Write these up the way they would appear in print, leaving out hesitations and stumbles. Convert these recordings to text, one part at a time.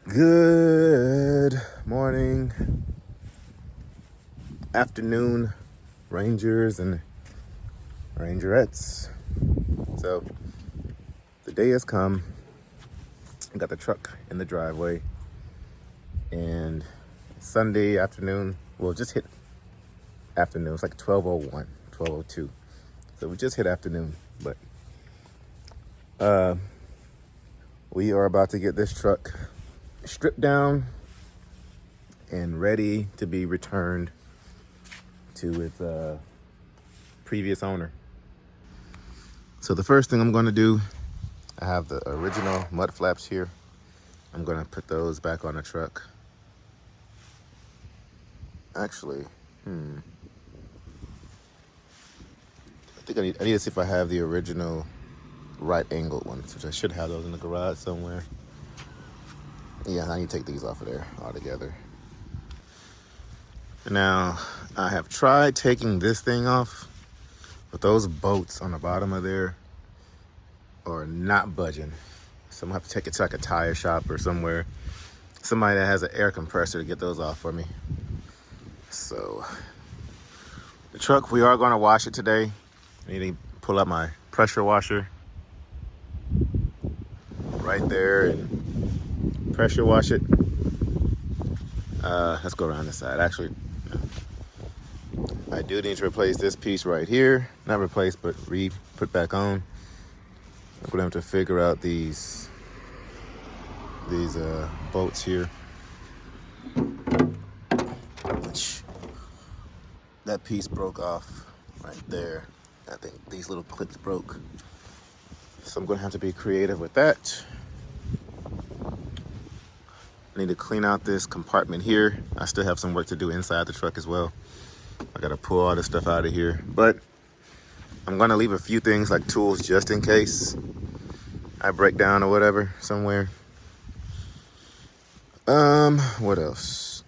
Good morning, afternoon, Rangers and Rangerettes. So the day has come. I got the truck in the driveway, and Sunday afternoon, well, just hit afternoon. It's like 12:01, 12:02. So we just hit afternoon, but we are about to get this truck stripped down and ready to be returned to its previous owner. So the first thing I'm going to do, I have the original mud flaps here. I'm going to put those back on the truck. Actually, I think I need to see if I have the original right angled ones, which I should have those in the garage somewhere. Yeah, I need to take these off of there altogether. Now, I have tried taking this thing off, but those bolts on the bottom of there are not budging. So I'm gonna have to take it to like a tire shop or somewhere. Somebody that has an air compressor to get those off for me. So, the truck, we are gonna wash it today. I need to pull out my pressure washer right there and pressure wash it. Let's go around this side. Actually, I do need to replace this piece right here. Not replace, but put back on. I'm gonna have to figure out these bolts here. Which that piece broke off right there. I think these little clips broke. So I'm gonna have to be creative with that. I need to clean out this compartment here. I still have some work to do inside the truck as well. I gotta pull all this stuff out of here. But I'm gonna leave a few things like tools just in case I break down or whatever somewhere. What else?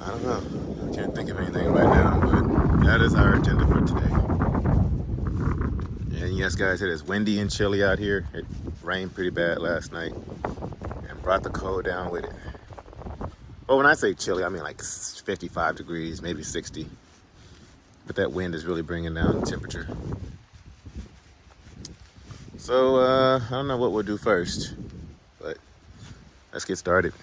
I don't know. I can't think of anything right now, but that is our agenda for today. And yes, guys, it is windy and chilly out here. It rained pretty bad last night and brought the cold down with it. Well, when I say chilly, I mean like 55 degrees, maybe 60. But that wind is really bringing down the temperature. So, I don't know what we'll do first, but let's get started.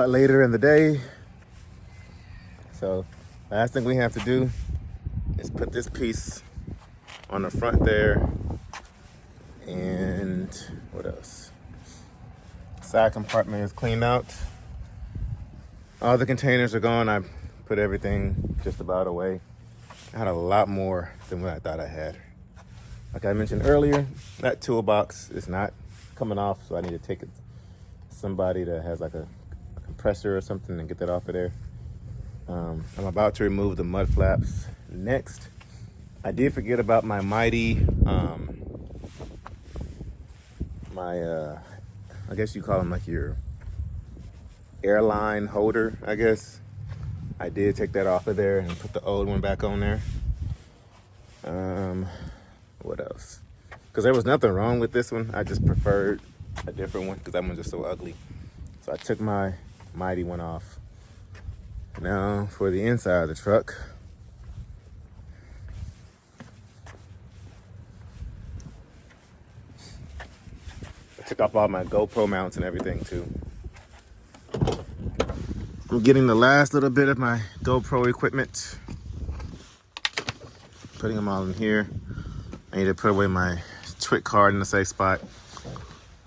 Later in the day, so last thing we have to do is put this piece on the front there, and what else? Side compartment is cleaned out. All the containers are gone. I put everything just about away. I had a lot more than what I thought I had. Like I mentioned earlier, that toolbox is not coming off, so I need to take it to somebody that has like a compressor or something and get that off of there. I'm about to remove the mud flaps next. I did forget about my MyTee, I guess you call them like your airline holder, I guess. I did take that off of there and put the old one back on there. What else? Because there was nothing wrong with this one. I just preferred a different one because that one's just so ugly. So I took my MyTee one off. Now for the inside of the truck. took off all my GoPro mounts and everything too. I'm getting the last little bit of my GoPro equipment, putting them all in here. I need to put away my TWIC card in the safe spot.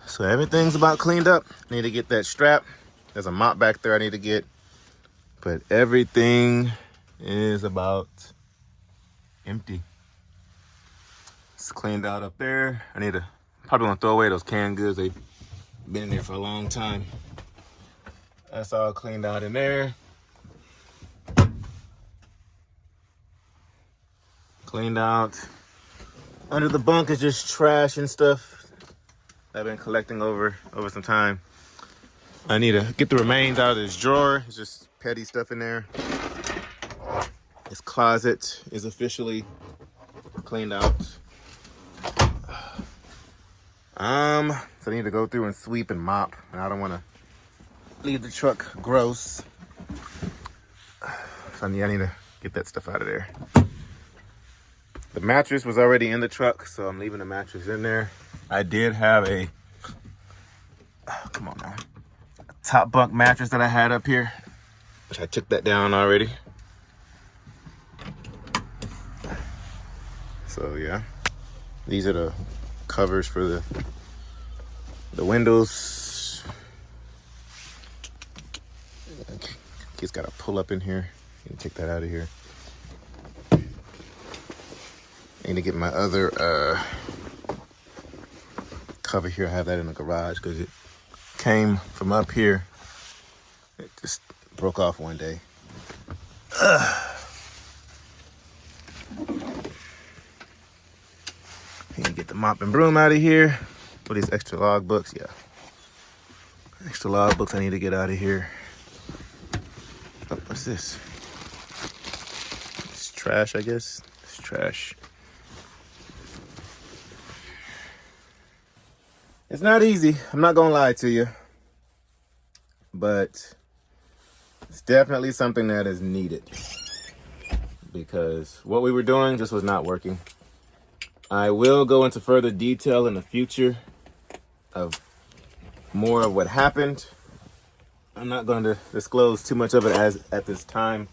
So everything's about cleaned up. I need to get that strap. There's a mop back there I need to get. But everything is about empty. It's cleaned out up there. I need to probably want to throw away those canned goods. They've been in there for a long time. That's all cleaned out in there. Cleaned out. Under the bunk is just trash and stuff I've been collecting over some time. I need to get the remains out of this drawer. It's just petty stuff in there. This closet is officially cleaned out. So I need to go through and sweep and mop. And I don't want to leave the truck gross. So I need to get that stuff out of there. The mattress was already in the truck, so I'm leaving the mattress in there. I did have a, come on now, a top bunk mattress that I had up here, which I took that down already. So yeah, these are the covers for the windows. Kid's got to pull up in here and take that out of here. I need to get my other cover here. I have that in the garage because it came from up here. It just broke off one day. Need to get the mop and broom out of here. What are these extra log books? Yeah. Extra log books I need to get out of here. Oh, what's this? It's trash, I guess. It's trash. It's not easy. I'm not gonna lie to you. But it's definitely something that is needed. Because what we were doing just was not working. I will go into further detail in the future of more of what happened. I'm not going to disclose too much of it at this time.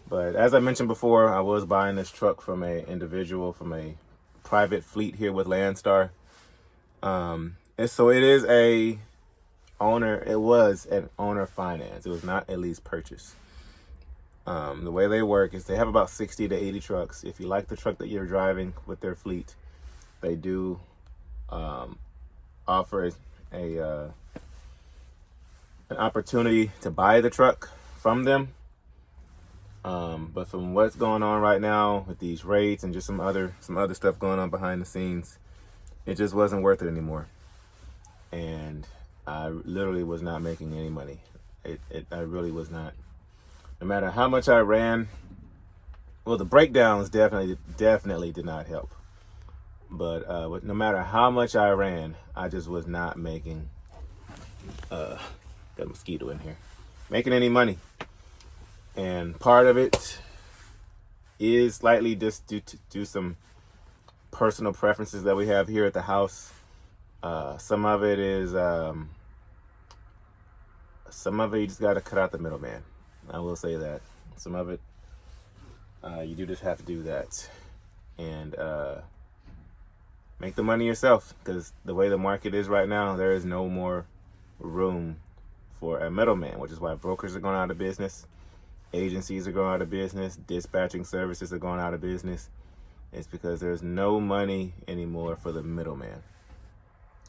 But as I mentioned before, I was buying this truck from an individual, from a private fleet here with Landstar. And so it is it was an owner finance. It was not a lease purchase. The way they work is they have about 60 to 80 trucks. If you like the truck that you're driving with their fleet, they do offer an opportunity to buy the truck from them. But from what's going on right now with these rates and just some other stuff going on behind the scenes, it just wasn't worth it anymore. And I literally was not making any money. I really was not. No matter how much I ran, well, the breakdowns definitely did not help. But no matter how much I ran, I just was not making, got a mosquito in here, making any money. And part of it is slightly just due to some personal preferences that we have here at the house. Some of it is, some of it you just got to cut out the middleman. I will say that. Some of it, you do just have to do that. And make the money yourself, because the way the market is right now, there is no more room for a middleman, which is why brokers are going out of business. Agencies are going out of business. Dispatching services are going out of business. It's because there's no money anymore for the middleman.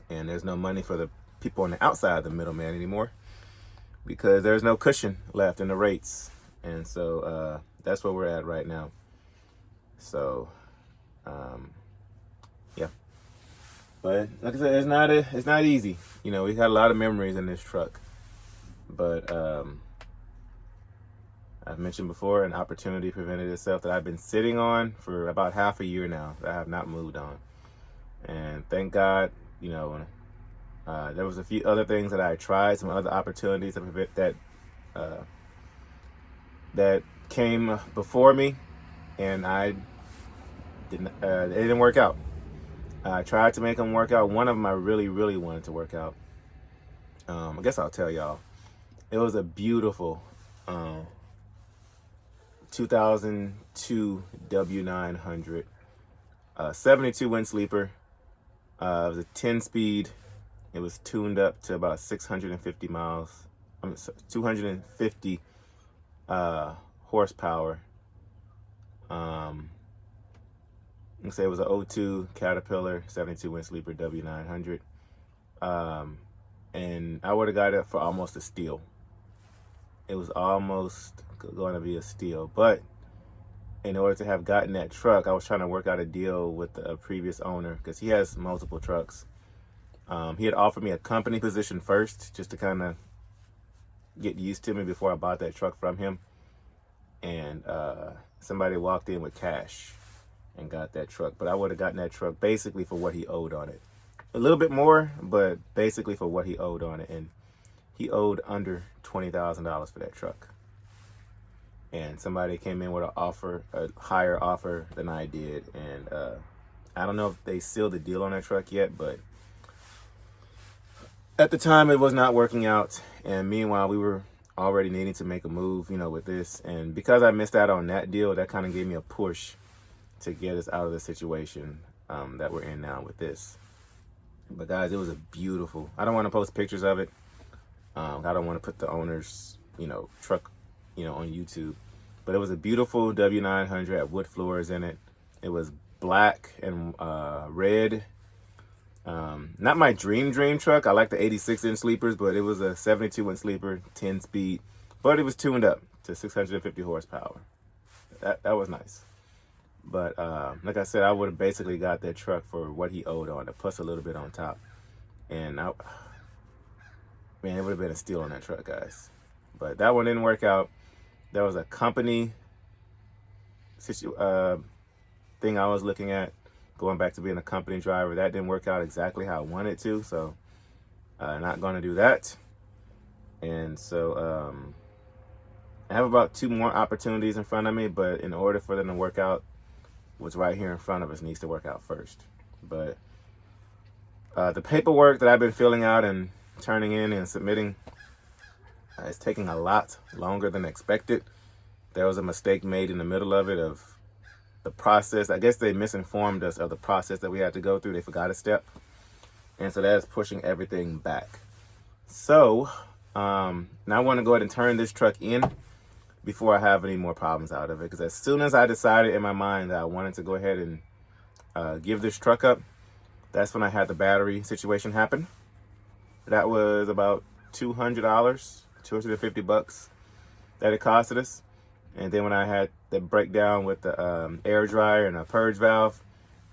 And there's no money for the people on the outside of the middleman anymore, because there's no cushion left in the rates. And so that's where we're at right now. So, yeah. But like I said, it's not easy. You know, we had a lot of memories in this truck. But I've mentioned before, an opportunity presented itself that I've been sitting on for about half a year now that I have not moved on. And thank God, you know, there was a few other things that I tried, some other opportunities that came before me, and it didn't work out. I tried to make them work out. One of them I really, really wanted to work out. I guess I'll tell y'all. It was a beautiful 2002 W900, 72 wind sleeper. It was a 10-speed. It was tuned up to about 650 miles. 250 horsepower. Let's say it was an 02 Caterpillar 72 wind sleeper W900. And I would have got it for almost a steal. It was almost going to be a steal, but in order to have gotten that truck, I was trying to work out a deal with the previous owner because he has multiple trucks. He had offered me a company position first just to kind of get used to me before I bought that truck from him. And somebody walked in with cash and got that truck. But I would have gotten that truck basically for what he owed on it. A little bit more, but basically for what he owed on it. And he owed under $20,000 for that truck. And somebody came in with an offer, a higher offer than I did. And I don't know if they sealed the deal on that truck yet, but at the time it was not working out. And meanwhile, we were already needing to make a move, you know, with this. And because I missed out on that deal, that kind of gave me a push to get us out of the situation that we're in now with this. But guys, it was a beautiful, I don't want to post pictures of it. I don't want to put the owner's, you know, truck, you know, on YouTube. But it was a beautiful W900, had wood floors in it. It was black and red. Not my dream truck. I like the 86-inch sleepers, but it was a 72-inch sleeper, 10-speed. But it was tuned up to 650 horsepower. That was nice. But like I said, I would have basically got that truck for what he owed on it, plus a little bit on top. And man, it would have been a steal on that truck, guys. But that one didn't work out. There was a company thing I was looking at, going back to being a company driver. That didn't work out exactly how I wanted to, so not going to do that. And so I have about 2 more opportunities in front of me, but in order for them to work out, what's right here in front of us needs to work out first. But the paperwork that I've been filling out and turning in and submitting is taking a lot longer than expected. There was a mistake made in the middle of it of the process. I guess they misinformed us of the process that we had to go through. They forgot a step. And so that's pushing everything back. So now I want to go ahead and turn this truck in before I have any more problems out of it. Because as soon as I decided in my mind that I wanted to go ahead and give this truck up, that's when I had the battery situation happen. That was about $200, $250 that it costed us. And then when I had the breakdown with the air dryer and a purge valve,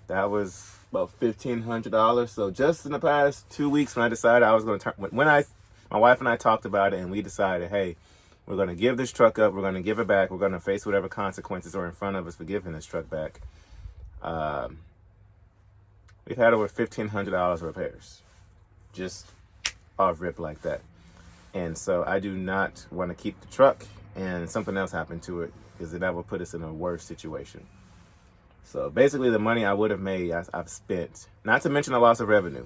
that was about $1,500. So just in the past 2 weeks, when I decided I was going to turn, my wife and I talked about it, and we decided, hey, we're going to give this truck up. We're going to give it back. We're going to face whatever consequences are in front of us for giving this truck back. We've had over $1,500 repairs, just off rip like that. And so I do not want to keep the truck and something else happened to it, because that would put us in a worse situation. So basically the money I would have made, I've spent, not to mention the loss of revenue.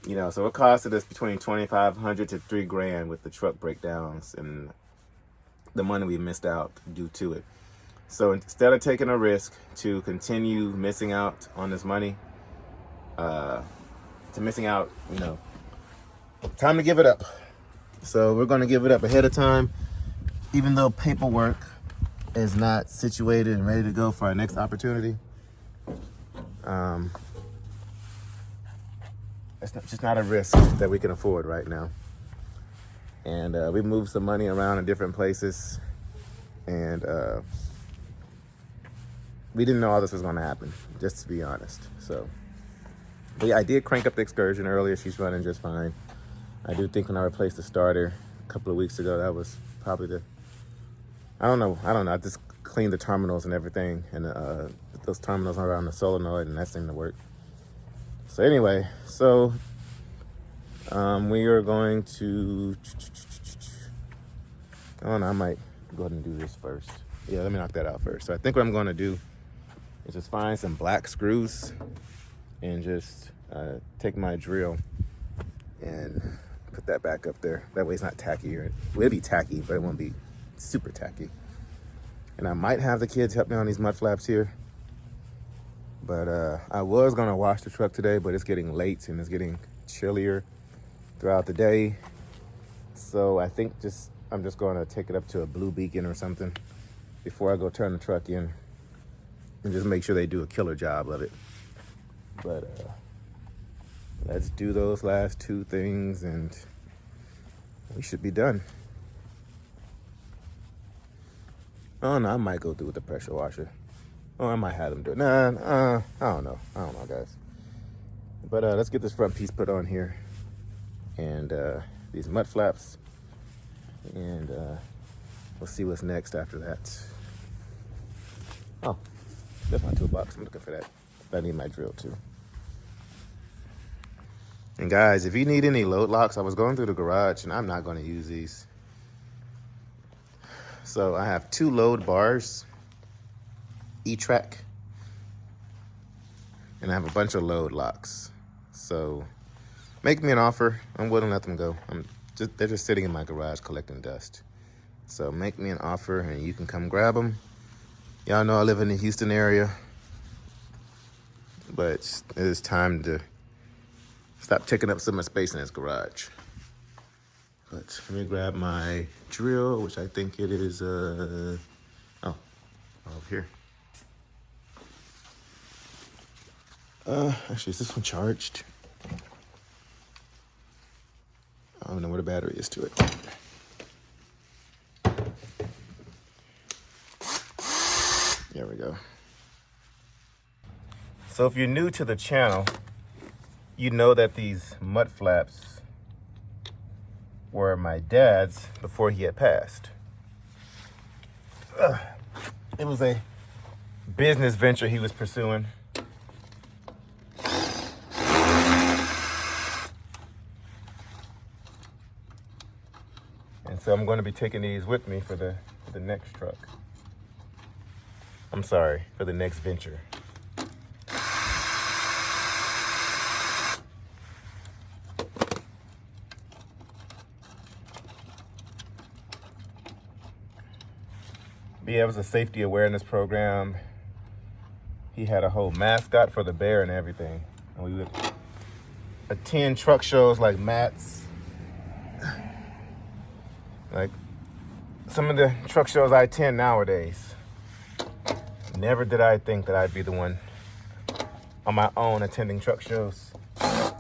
You know, so it costed us between $2,500 to $3,000 with the truck breakdowns and the money we missed out due to it. So instead of taking a risk to continue missing out on this money, you know, time to give it up. So we're going to give it up ahead of time, even though paperwork is not situated and ready to go for our next opportunity. It's just not a risk that we can afford right now. And we moved some money around in different places, and we didn't know all this was going to happen, just to be honest. So, but yeah, I did crank up the Excursion earlier. She's running just fine. I do think when I replaced the starter a couple of weeks ago, that was probably I don't know. I just cleaned the terminals and everything, and those terminals are around the solenoid, and that seemed to work. So anyway, we are going to, I might go ahead and do this first. Yeah, let me knock that out first. So I think what I'm going to do is just find some black screws and just take my drill and put that back up there. That way it's not tacky. Well, it'll be tacky, but it won't be super tacky. And I might have the kids help me on these mud flaps here. But I was gonna wash the truck today, but it's getting late and it's getting chillier throughout the day. So I think I'm just gonna take it up to a blue beacon or something before I go turn the truck in and just make sure they do a killer job of it. But let's do those last two things and we should be done. Oh no, I might go through with the pressure washer. Oh, I might have them do it. Nah, I don't know, guys. But let's get this front piece put on here and these mud flaps, and we'll see what's next after that. Oh, that's my toolbox. I'm looking for that. I need my drill too. And guys, if you need any load locks, I was going through the garage and I'm not going to use these. So I have 2 load bars, E-track, and I have a bunch of load locks. So make me an offer. I'm willing to let them go. They're just sitting in my garage collecting dust. So make me an offer and you can come grab them. Y'all know I live in the Houston area, but it is time to stop taking up so much space in this garage. But let me grab my drill, which I think it is, over here. Actually, is this one charged? I don't know where the battery is to it. There we go. So if you're new to the channel, you know that these mud flaps were my dad's before he had passed. It was a business venture he was pursuing. And so I'm going to be taking these with me for the next truck. I'm sorry, for the next venture. But yeah, it was a safety awareness program. He had a whole mascot for the bear and everything. And we would attend truck shows like Matt's. Like some of the truck shows I attend nowadays. Never did I think that I'd be the one on my own attending truck shows. But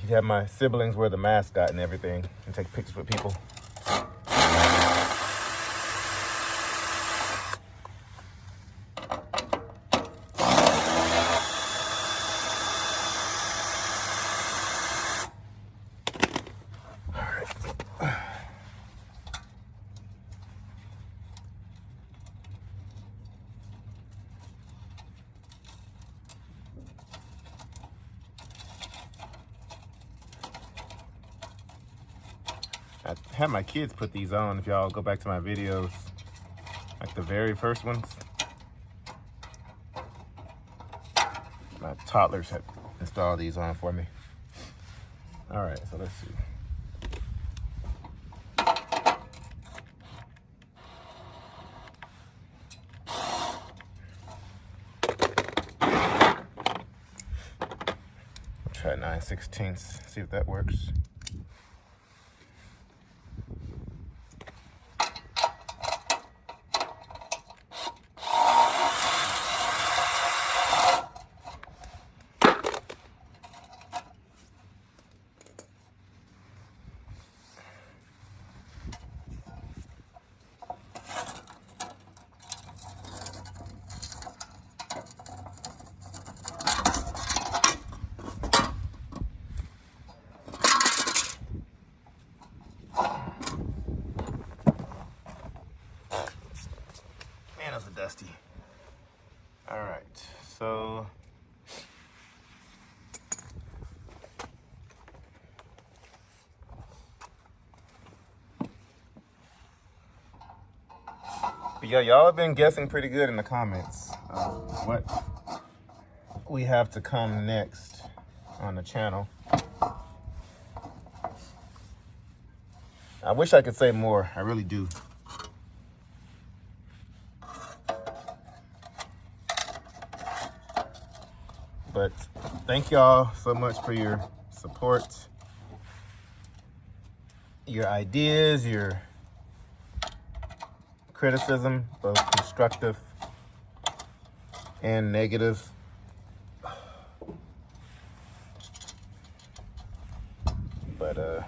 he'd have my siblings wear the mascot and everything and take pictures with people. I had my kids put these on. If y'all go back to my videos, like the very first ones, my toddlers had installed these on for me. All right, so let's see. I'll try 9/16, see if that works. But yeah, y'all have been guessing pretty good in the comments what we have to come next on the channel. I wish I could say more. I really do. But thank y'all so much for your support, your ideas, your criticism, both constructive and negative. But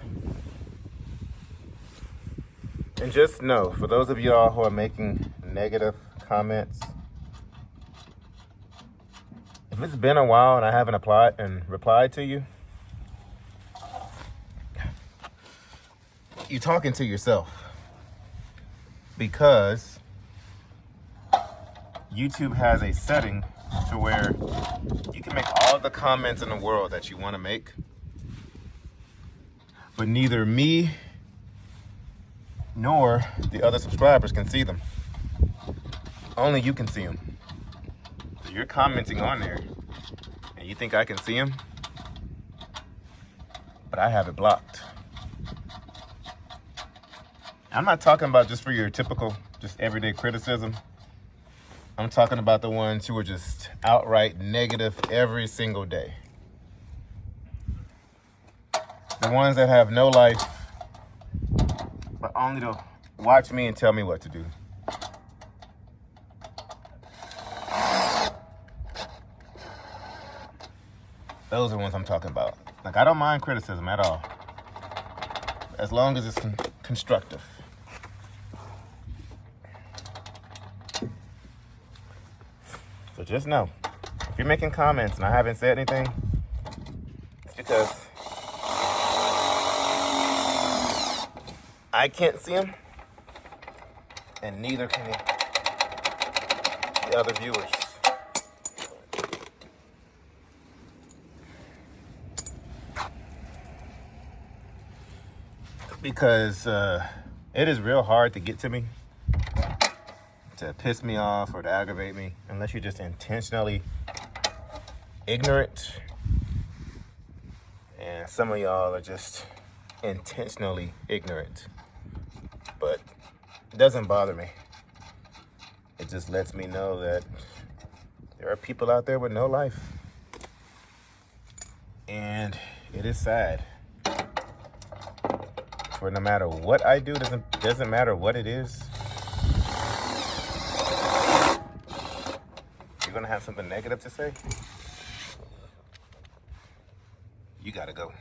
and just know, for those of y'all who are making negative comments, if it's been a while and I haven't replied to you, you're talking to yourself, because YouTube has a setting to where you can make all the comments in the world that you want to make, but neither me nor the other subscribers can see them. Only you can see them. So you're commenting on there and you think I can see them, but I have it blocked. I'm not talking about just for your typical, just everyday criticism. I'm talking about the ones who are just outright negative every single day. The ones that have no life, but only to watch me and tell me what to do. Those are the ones I'm talking about. Like, I don't mind criticism at all, as long as it's constructive. So just know, if you're making comments and I haven't said anything, it's because I can't see them, and neither can the other viewers. Because it is real hard to get to me, to piss me off or to aggravate me, unless you're just intentionally ignorant. And some of y'all are just intentionally ignorant. But it doesn't bother me. It just lets me know that there are people out there with no life. And it is sad. For no matter what I do, doesn't matter what it is, you're gonna have something negative to say, you gotta go.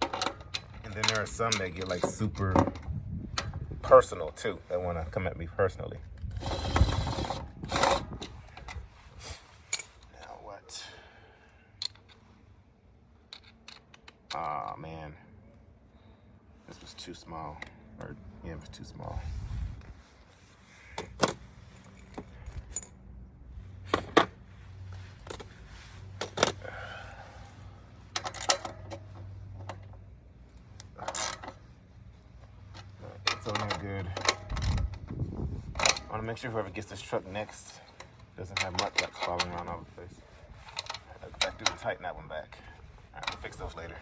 And then there are some that get like super personal too, that wanna come at me personally. Now what? Aw, man. This was too small, or yeah, it was too small. It's on there good. I want to make sure whoever gets this truck next doesn't have mud flaps falling around all over the place. I have to do and tighten that one back. All right, we'll fix those later.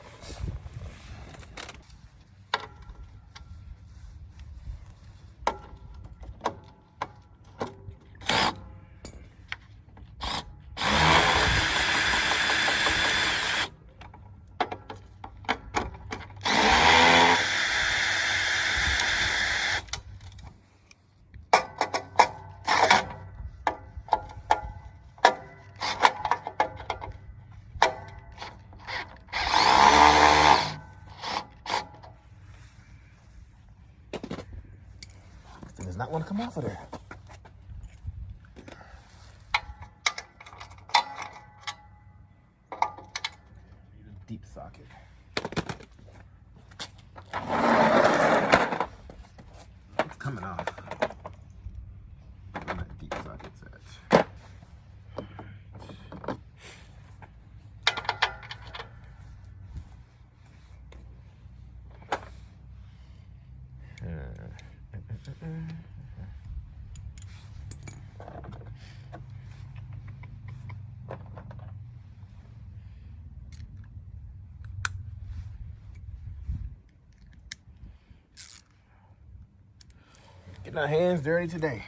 Does not want to come off of there. Deep socket. It's coming off. Where that deep socket's at. Getting our hands dirty today.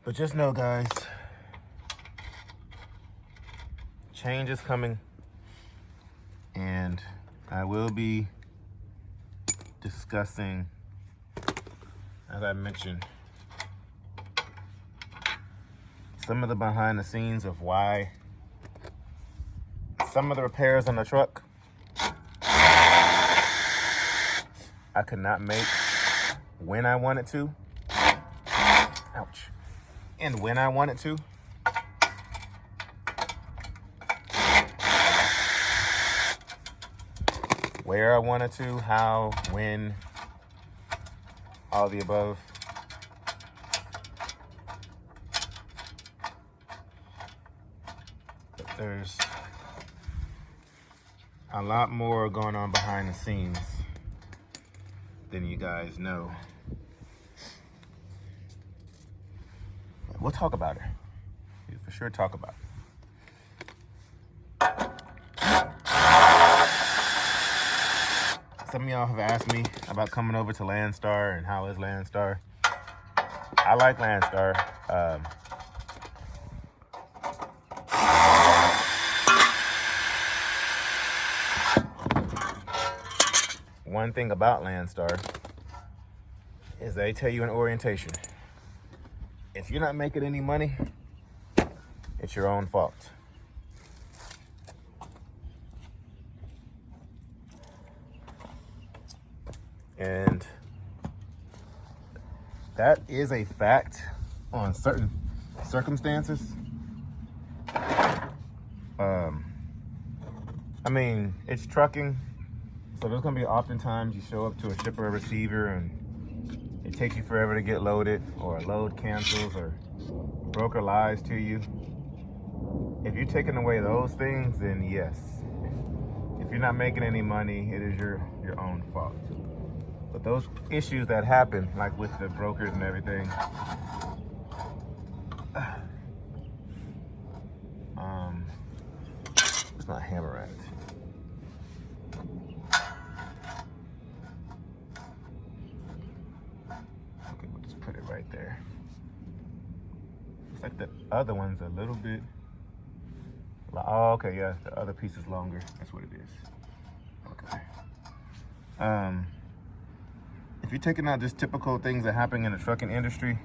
But just know, guys, change is coming, and I will be discussing, as I mentioned, some of the behind the scenes of why some of the repairs on the truck I could not make when I wanted to. Ouch. And when I wanted to. Where I wanted to, how, when, all the above. But there's a lot more going on behind the scenes than you guys know. We'll talk about it. We'll for sure talk about it. Some of y'all have asked me about coming over to LoneStar and how is LoneStar. I like LoneStar. One thing about LoneStar is they tell you in orientation, if you're not making any money, it's your own fault. And that is a fact on certain circumstances. I mean, it's trucking, so there's gonna be oftentimes you show up to a shipper or receiver and it takes you forever to get loaded, or a load cancels, or a broker lies to you. If you're taking away those things, then yes. If you're not making any money, it is your own fault. But those issues that happen, like with the brokers and everything, it's not hammer at it. Okay, we'll just put it right there. Looks like the other one's a little bit. Oh, okay, yeah, the other piece is longer. That's what it is. Okay. If you're taking out just typical things that happen in the trucking industry,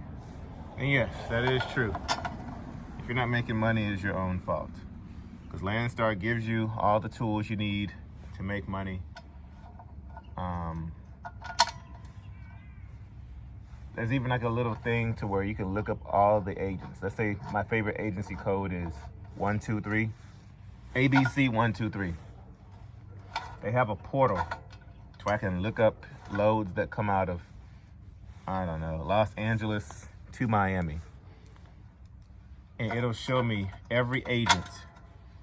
then yes, that is true. If you're not making money, it is your own fault. Because LoneStar gives you all the tools you need to make money. There's even like a little thing to where you can look up all the agents. Let's say my favorite agency code is 123, ABC 123. They have a portal to where I can look up loads that come out of, I don't know, Los Angeles to Miami. And it'll show me every agent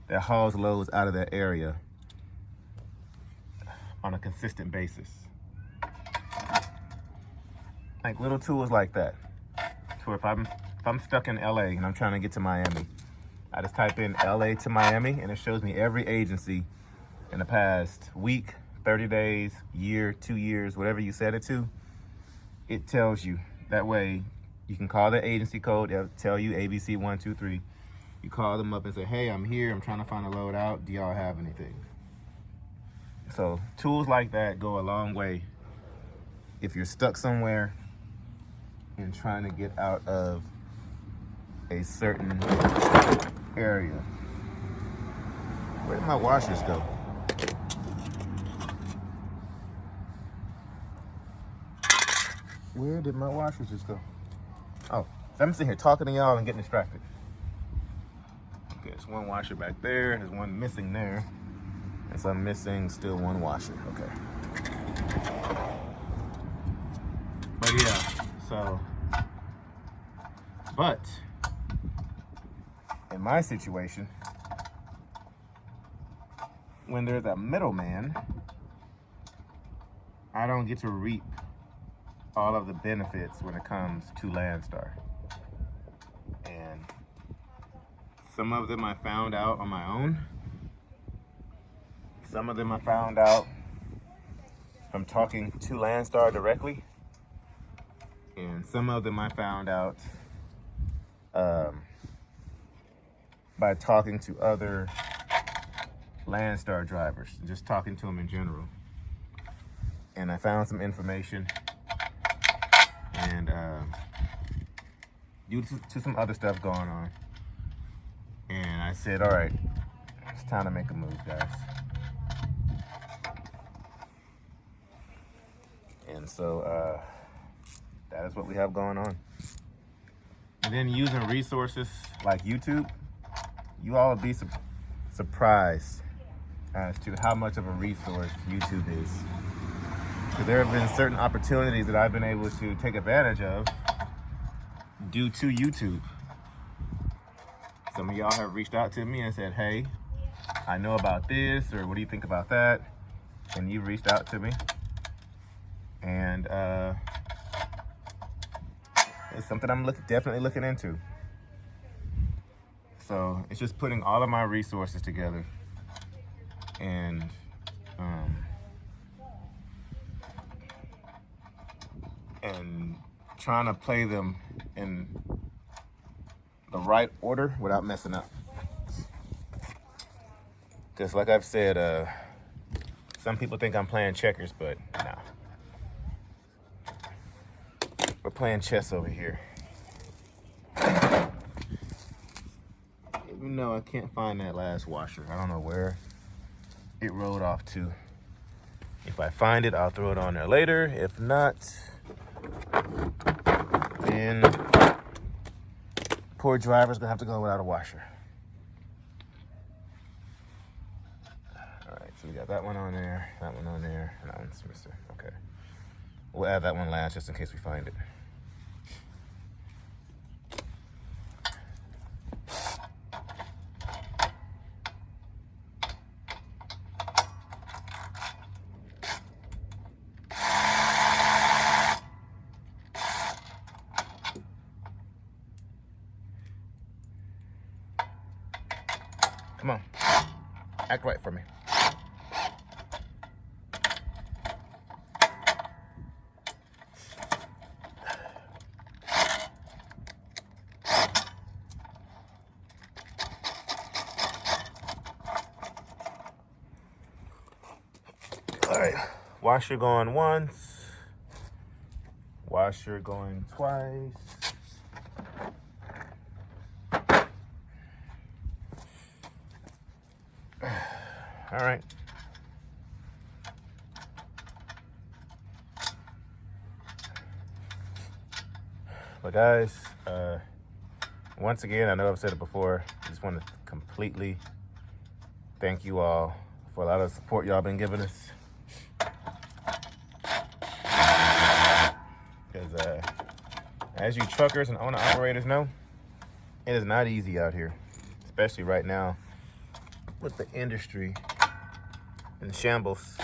that hauls loads out of that area on a consistent basis. Like little tools like that. So if I'm stuck in LA and I'm trying to get to Miami, I just type in LA to Miami and it shows me every agency in the past week, 30 days, year, 2 years, whatever you set it to. It tells you. That way you can call the agency code, they'll tell you ABC 123. You call them up and say, hey, I'm here, I'm trying to find a load out, do y'all have anything? So tools like that go a long way if you're stuck somewhere and trying to get out of a certain area. Where did my washers go? Where did my washers just go? Oh, so I'm sitting here talking to y'all and getting distracted. Okay, there's one washer back there. There's one missing there. And so I'm missing still one washer. Okay. But yeah, so, but in my situation, when there's a middleman, I don't get to reap all of the benefits when it comes to LoneStar. And some of them I found out on my own. Some of them I found out from talking to LoneStar directly. And some of them I found out by talking to other LoneStar drivers, just talking to them in general. And I found some information and due to some other stuff going on. And I said, all right, it's time to make a move, guys. And so that is what we have going on. And then using resources like YouTube, you all will be surprised as to how much of a resource YouTube is. So there have been certain opportunities that I've been able to take advantage of due to YouTube. Some of y'all have reached out to me and said, hey, I know about this, or what do you think about that? And you've reached out to me. And it's something I'm definitely looking into. So it's just putting all of my resources together and trying to play them in the right order without messing up. Because like I've said, some people think I'm playing checkers, but nah. We're playing chess over here. Even though I can't find that last washer. I don't know where it rolled off to. If I find it, I'll throw it on there later. If not, then poor driver's gonna have to go without a washer. All right, so we got that one on there, that one on there, and that one's missing. Okay. We'll add that one last just in case we find it. Come on, act right for me. All right, washer going once, washer going twice. All right. But guys, once again, I know I've said it before, I just want to completely thank you all for a lot of support y'all been giving us. Because as you truckers and owner-operators know, it is not easy out here, especially right now with the industry in shambles.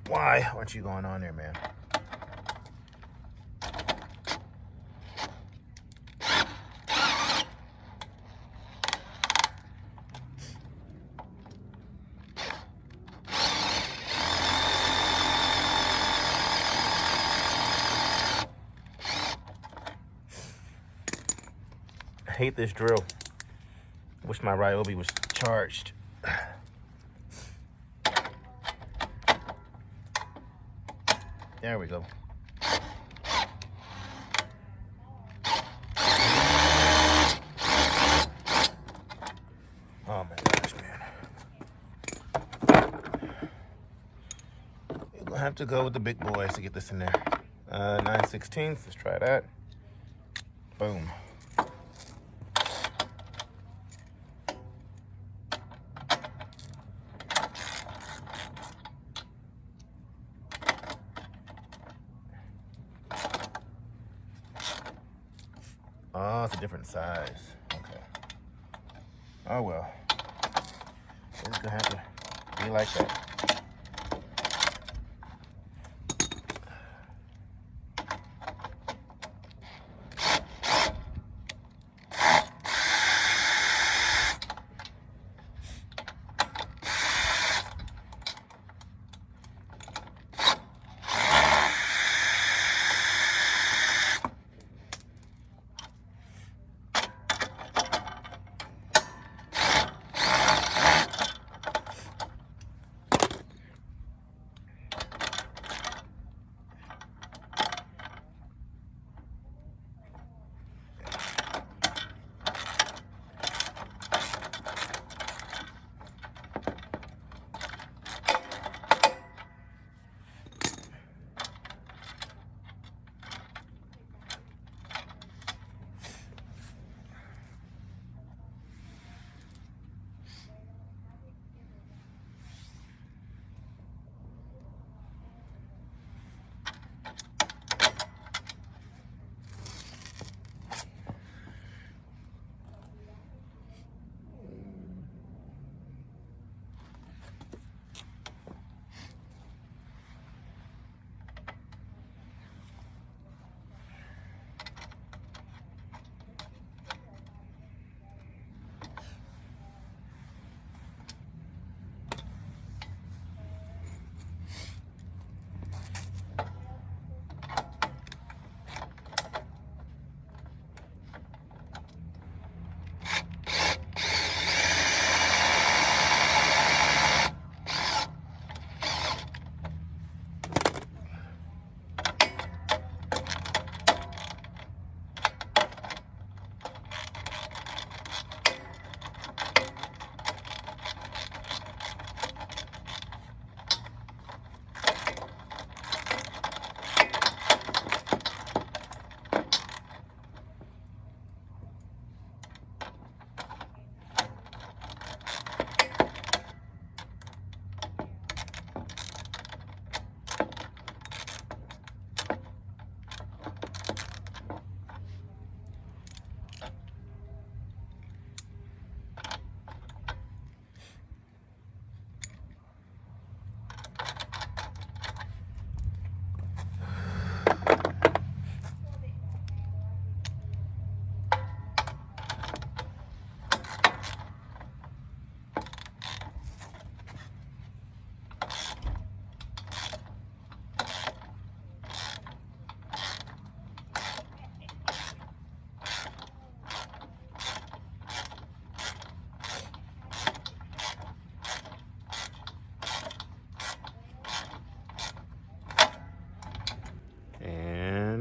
Why aren't you going on there, man? I hate this drill. Wish my Ryobi was charged. There we go. have to go with the big boys to get this in there. 9/16, let's try that. Boom. Oh, it's a different size. Okay. Oh well. It's gonna have to be like that.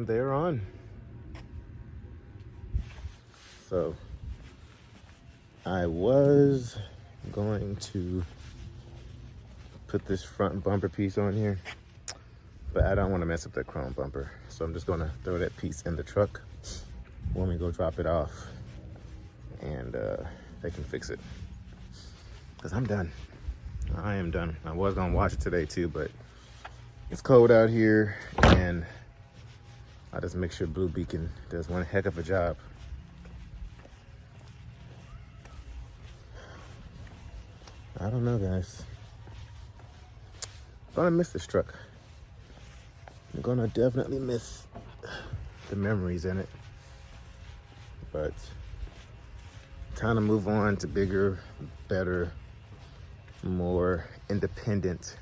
They're on. So I was going to put this front bumper piece on here, but I don't want to mess up that chrome bumper. So I'm just gonna throw that piece in the truck when we go drop it off, and they can fix it. Cause I'm done. I am done. I was gonna wash it today too, but it's cold out here, and I just make sure Blue Beacon does one heck of a job. I don't know, guys. I'm gonna miss this truck. I'm gonna definitely miss the memories in it. But time to move on to bigger, better, more independent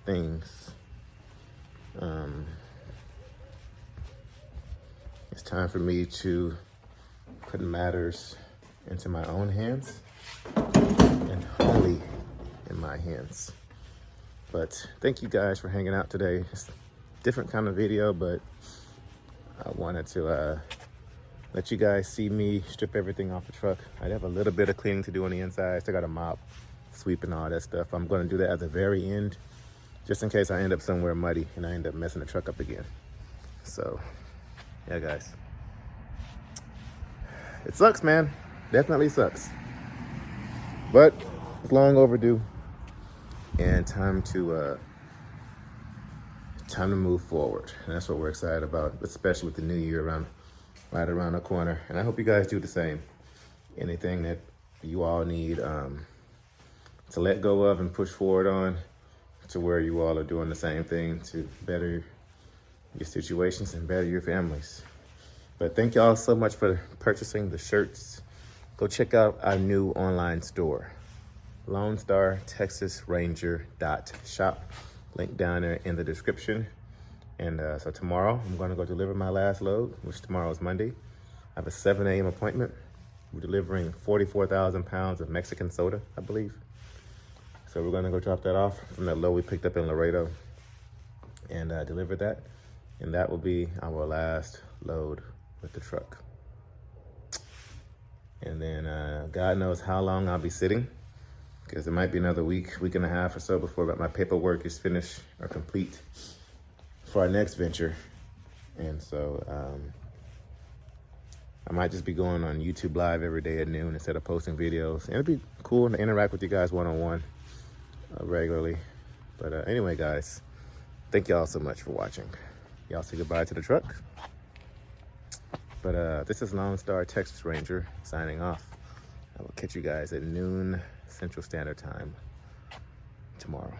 things. It's time for me to put matters into my own hands and wholly in my hands. But thank you guys for hanging out today. It's a different kind of video, but I wanted to let you guys see me strip everything off the truck. I have a little bit of cleaning to do on the inside. Still got a mop, sweep, and all that stuff. I'm gonna do that at the very end, just in case I end up somewhere muddy and I end up messing the truck up again. So, yeah, guys. It sucks, man. Definitely sucks. But it's long overdue, and time to move forward. And that's what we're excited about, especially with the new year right around the corner. And I hope you guys do the same. Anything that you all need to let go of and push forward on, to where you all are doing the same thing to better your situations and better your families. But thank y'all so much for purchasing the shirts. Go check out our new online store, LoneStarTexasRanger.shop. Link down there in the description. And so tomorrow, I'm gonna go deliver my last load, which tomorrow is Monday. I have a 7 a.m. appointment. We're delivering 44,000 pounds of Mexican soda, I believe. So we're gonna go drop that off from that load we picked up in Laredo and deliver that. And that will be our last load with the truck. And then God knows how long I'll be sitting, because it might be another week and a half or so before my paperwork is finished or complete for our next venture. And so I might just be going on YouTube Live every day at noon instead of posting videos. And it'd be cool to interact with you guys one-on-one regularly. But anyway, guys, thank y'all so much for watching. Y'all say goodbye to the truck. But this is LoneStarTexasRanger signing off. I will catch you guys at noon Central Standard Time tomorrow.